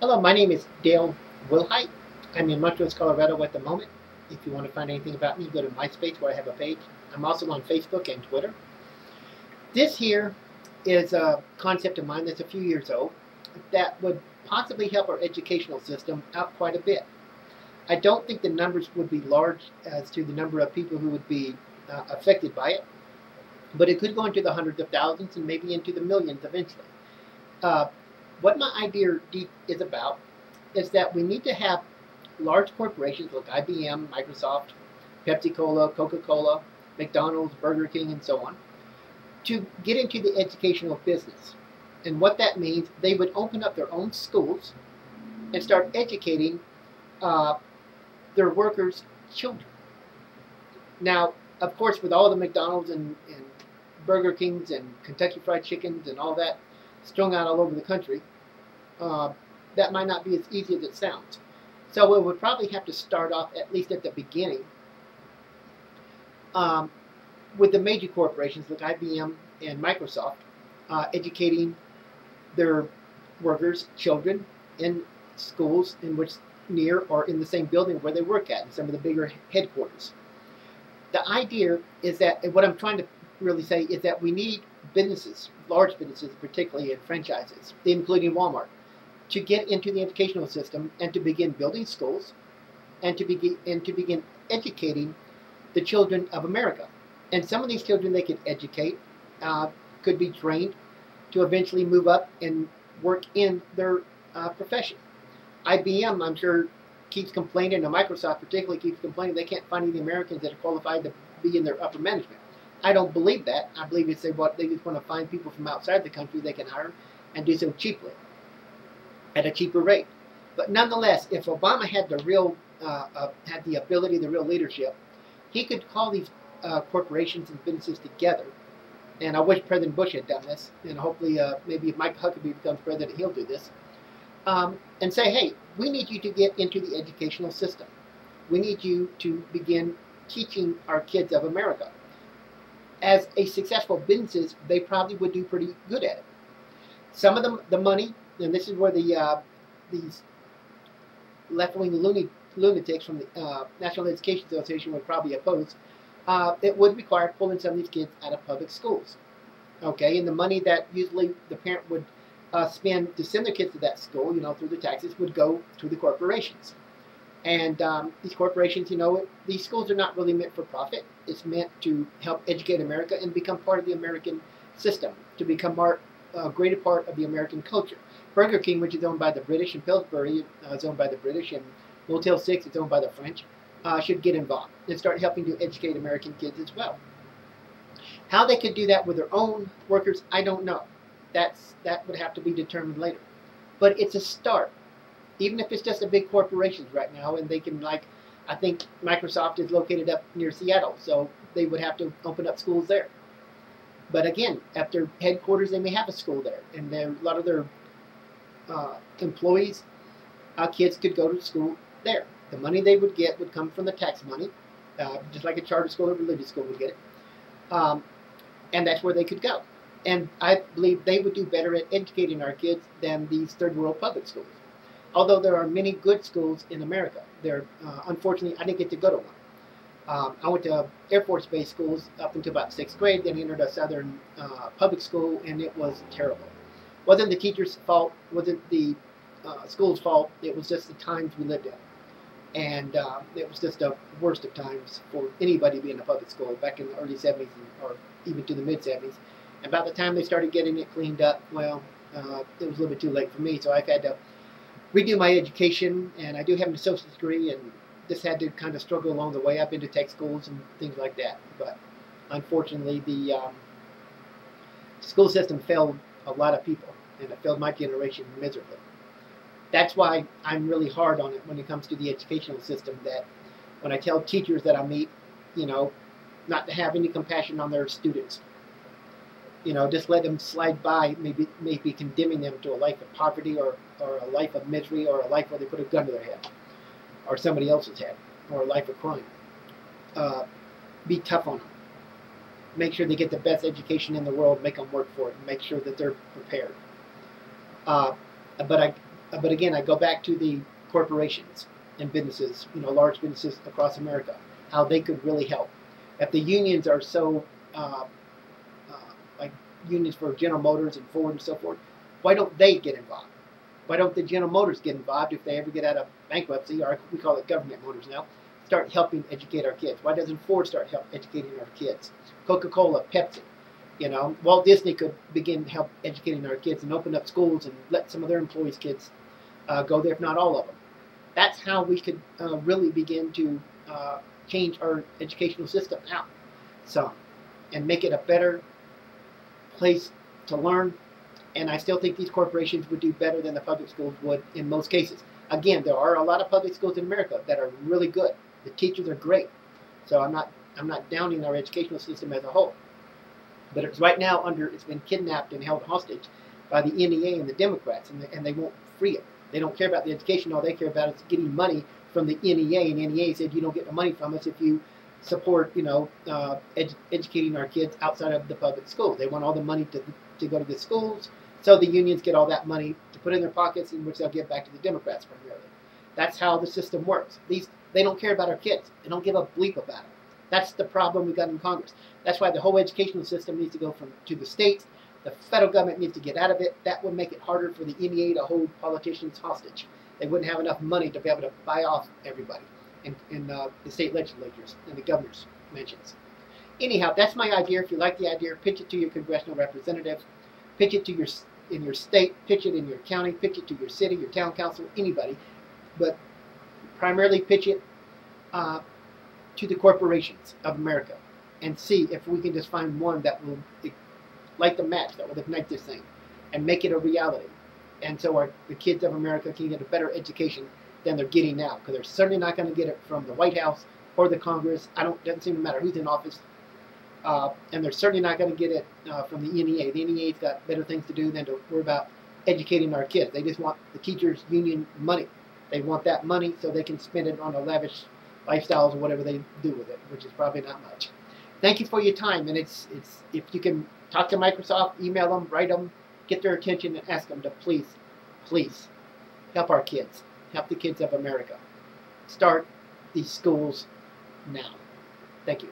Hello, my name is Dale Wilhite. I'm in Montrose, Colorado at the moment. If you want to find anything about me, go to MySpace where I have a page. I'm also on Facebook and Twitter. This here is a concept of mine that's a few years old that would possibly help our educational system out quite a bit. I don't think the numbers would be large as to the number of people who would be affected by it, but it could go into the hundreds of thousands and maybe into the millions eventually. Uh, what my idea is about is that we need to have large corporations like IBM, Microsoft, Pepsi Cola, Coca Cola, McDonald's, Burger King, and so on, to get into the educational business. And what that means, they would open up their own schools and start educating uh, their workers' children. Now, of course, with all the McDonald's and Burger Kings and Kentucky Fried Chickens and all that strung out all over the country, uh, that might not be as easy as it sounds. So we would probably have to start off, at least at the beginning, um, with the major corporations like IBM and Microsoft, educating their workers' children in schools in which near or in the same building where they work at, in some of the bigger headquarters. The idea is that, and what I'm trying to really say is that we need businesses, large businesses, particularly in franchises, including Walmart, to get into the educational system and to begin building schools and to begin educating the children of America. And some of these children they could educate, could be trained to eventually move up and work in their profession. IBM, I'm sure, keeps complaining, and Microsoft particularly keeps complaining they can't find any Americans that are qualified to be in their upper management. I don't believe that. I believe it's what they just want to find people from outside the country they can hire and do so cheaply at a cheaper rate. But nonetheless, if Obama had the real had the ability, the real leadership, he could call these corporations and businesses together. And I wish President Bush had done this. And hopefully, maybe if Mike Huckabee becomes president, he'll do this. And say, hey, we need you to get into the educational system. We need you to begin teaching our kids of America. As a successful businesses, they probably would do pretty good at it. Some of them, the money, and this is where these left-wing lunatics from the National Education Association would probably oppose. It would require pulling some of these kids out of public schools. Okay, and the money that usually the parent would spend to send their kids to that school, through the taxes, would go to the corporations. And these corporations, these schools are not really meant for profit. It's meant to help educate America and become part of the American system, to become a greater part of the American culture. Burger King, which is owned by the British, and Pillsbury is owned by the British, and Motel 6 is owned by the French, should get involved and start helping to educate American kids as well. How they could do that with their own workers, I don't know. That would have to be determined later. But it's a start, even if it's just a big corporations right now, and they can, like, I think Microsoft is located up near Seattle, so they would have to open up schools there. But again, at their headquarters, they may have a school there, and a lot of their employees, kids could go to school there. The money they would get would come from the tax money, just like a charter school or religious school would get it. Um, and that's where they could go. And I believe they would do better at educating our kids than these third world public schools. Although there are many good schools in America, unfortunately I didn't get to go to one. I went to Air Force Base schools up until about sixth grade, then entered a Southern public school, and it was terrible. Wasn't the teachers' fault, wasn't the school's fault, it was just the times we lived in. And it was just the worst of times for anybody to be in a public school back in the early 70s or even to the mid 70s. And by the time they started getting it cleaned up, well, it was a little bit too late for me. So I've had to redo my education, and I do have an associate's degree, and just had to kind of struggle along the way. I've been to tech schools and things like that. But unfortunately, the school system failed a lot of people, and it failed my generation miserably. That's why I'm really hard on it when it comes to the educational system. That when I tell teachers that I meet, you know, not to have any compassion on their students, just let them slide by, maybe condemning them to a life of poverty or a life of misery or a life where they put a gun to their head or somebody else's head or a life of crime. Uh, be tough on them. Make sure they get the best education in the world. Make them work for it. And make sure that they're prepared. Uh, but But again, I go back to the corporations and businesses, large businesses across America, how they could really help. If the unions are so, uh, like unions for General Motors and Ford and so forth, why don't they get involved? Why don't the General Motors get involved if they ever get out of bankruptcy, or we call it government motors now, start helping educate our kids? Why doesn't Ford start educating our kids? Coca-Cola, Pepsi. Walt Disney could begin to help educating our kids and open up schools and let some of their employees' kids go there, if not all of them. That's how we could really begin to change our educational system out some and make it a better place to learn. And I still think these corporations would do better than the public schools would in most cases. Again, there are a lot of public schools in America that are really good. The teachers are great. So I'm not downing our educational system as a whole. But it's right now it's been kidnapped and held hostage by the NEA and the Democrats, and they won't free it. They don't care about the education. All they care about is getting money from the NEA. And NEA said, you don't get the money from us if you support, educating our kids outside of the public school. They want all the money to go to the schools, so the unions get all that money to put in their pockets, in which they'll give back to the Democrats primarily. That's how the system works. They don't care about our kids. They don't give a bleep about it. That's the problem we got in Congress. That's why the whole educational system needs to go to the states. The federal government needs to get out of it. That would make it harder for the NEA to hold politicians hostage. They wouldn't have enough money to be able to buy off everybody in the state legislatures and the governor's mansions. Anyhow, that's my idea. If you like the idea, pitch it to your congressional representative, pitch it in your state, pitch it in your county, pitch it to your city, your town council, anybody. But primarily pitch it to the corporations of America and see if we can just find one that will light the match, that will ignite this thing and make it a reality. And so the kids of America can get a better education than they're getting now, because they're certainly not going to get it from the White House or the Congress. Doesn't seem to matter who's in office. And they're certainly not going to get it from the NEA. The NEA's got better things to do than to worry about educating our kids. They just want the teachers' union money. They want that money so they can spend it on a lavish lifestyles or whatever they do with it, which is probably not much. Thank you for your time. And it's if you can talk to Microsoft, email them, write them, get their attention, and ask them to please help our kids, help the kids of America. Start these schools now. Thank you.